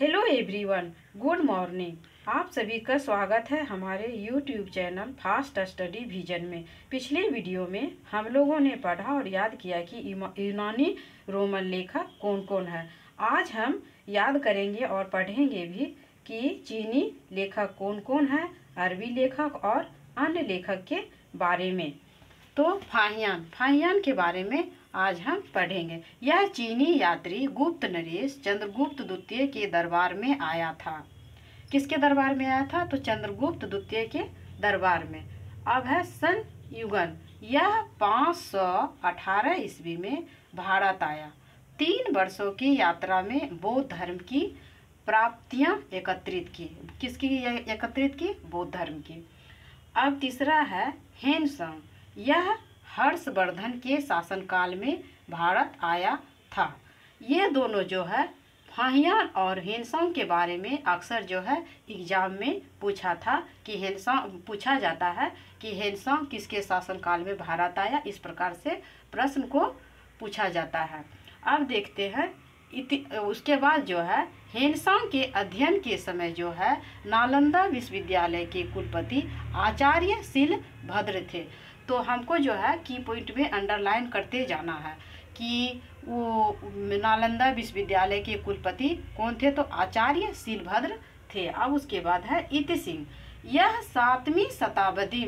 Hello everyone, good morning. आप सभी का स्वागत है हमारे YouTube channel fast study vision में। पिछले वीडियो में हम लोगों ने पढ़ा और याद किया कि यूनानी रोमन लेखक कौन कौन है। आज हम याद करेंगे और पढ़ेंगे भी कि चीनी लेखक कौन कौन है, अरबी लेखक और अन्य लेखक के बारे में। तो फाहियान के बारे में आज हम पढ़ेंगे। यह चीनी यात्री गुप्त नरेश चंद्रगुप्त द्वितीय के दरबार में आया था। किसके दरबार में आया था? तो चंद्रगुप्त द्वितीय के दरबार में। अब है सन युगन। यह 518 ईस्वी में भारत आया। 3 वर्षों की यात्रा में बौद्ध धर्म की प्राप्तियां एकत्रित की। किसकी एकत्रित की? बौद्ध धर्म की। अब तीसरा है हेनसंग। यह हर्षवर्धन के शासनकाल में भारत आया था। ये दोनों जो है फाहियान और हेनसंग के बारे में अक्सर जो है एग्जाम में पूछा था कि पूछा जाता है कि हेनसंग किसके शासनकाल में भारत आया। इस प्रकार से प्रश्न को पूछा जाता है। अब देखते हैं उसके बाद जो है हेनसंग के अध्ययन के समय जो है नालंदा विश्वविद्यालय के कुलपति आचार्य शीलभद्र थे। तो हमको जो है की पॉइंट में अंडरलाइन करते जाना है कि वो नालंदा विश्वविद्यालय के कुलपति कौन थे? तो आचार्य शीलभद्र थे। अब उसके बाद है इत सिंह। यह 7वीं शताब्दी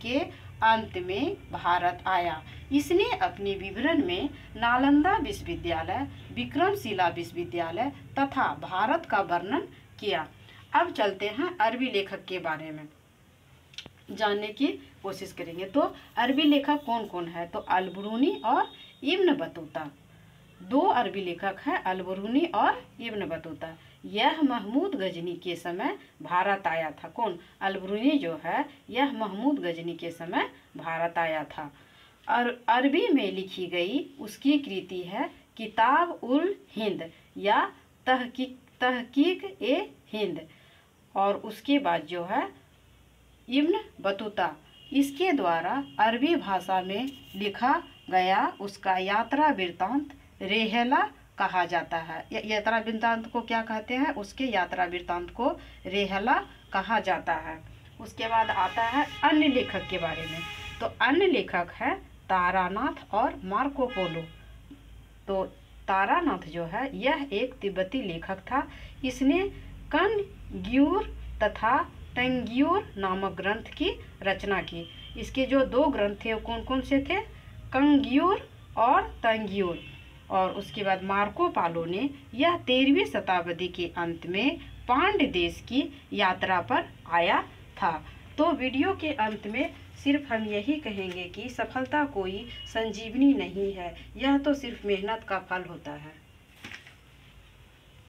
के अंत में भारत आया। इसने अपने विवरण में नालंदा विश्वविद्यालय, विक्रमशिला विश्वविद्यालय तथा भारत का वर्णन किया। अब चलते हैं अरबी लेखक के बारे में जानने की कोशिश करेंगे। तो अरबी लेखक कौन कौन है? तो अल-बिरूनी और इब्न बतूता। 2 अरबी लेखक हैं, अल-बिरूनी और इब्न बतूता। यह महमूद गजनी के समय भारत आया था। कौन? अल-बिरूनी जो है यह महमूद गजनी के समय भारत आया था। और अरबी में लिखी गई उसकी कृति है किताब उल हिंद या तहकीक ए हिंद। और उसके बाद जो है इब्न बतूता, इसके द्वारा अरबी भाषा में लिखा गया उसका यात्रा वृत्तांत रेहला कहा जाता है। यात्रा वृत्तांत को क्या कहते हैं? उसके यात्रा वृत्तांत को रेहला कहा जाता है। उसके बाद आता है अन्य लेखक के बारे में। तो अन्य लेखक है तारानाथ और मार्को पोलो। तो तारानाथ जो है यह एक तिब्बती लेखक था। इसने कनग्यूर तथा तंग्यूर नामक ग्रंथ की रचना की। इसके जो 2 ग्रंथ थे वो कौन कौन से थे? कंग्यूर और तंग्यूर। और उसके बाद मार्को पालो ने यह 13वीं शताब्दी के अंत में पांड्य देश की यात्रा पर आया था। तो वीडियो के अंत में सिर्फ हम यही कहेंगे कि सफलता कोई संजीवनी नहीं है, यह तो सिर्फ मेहनत का फल होता है।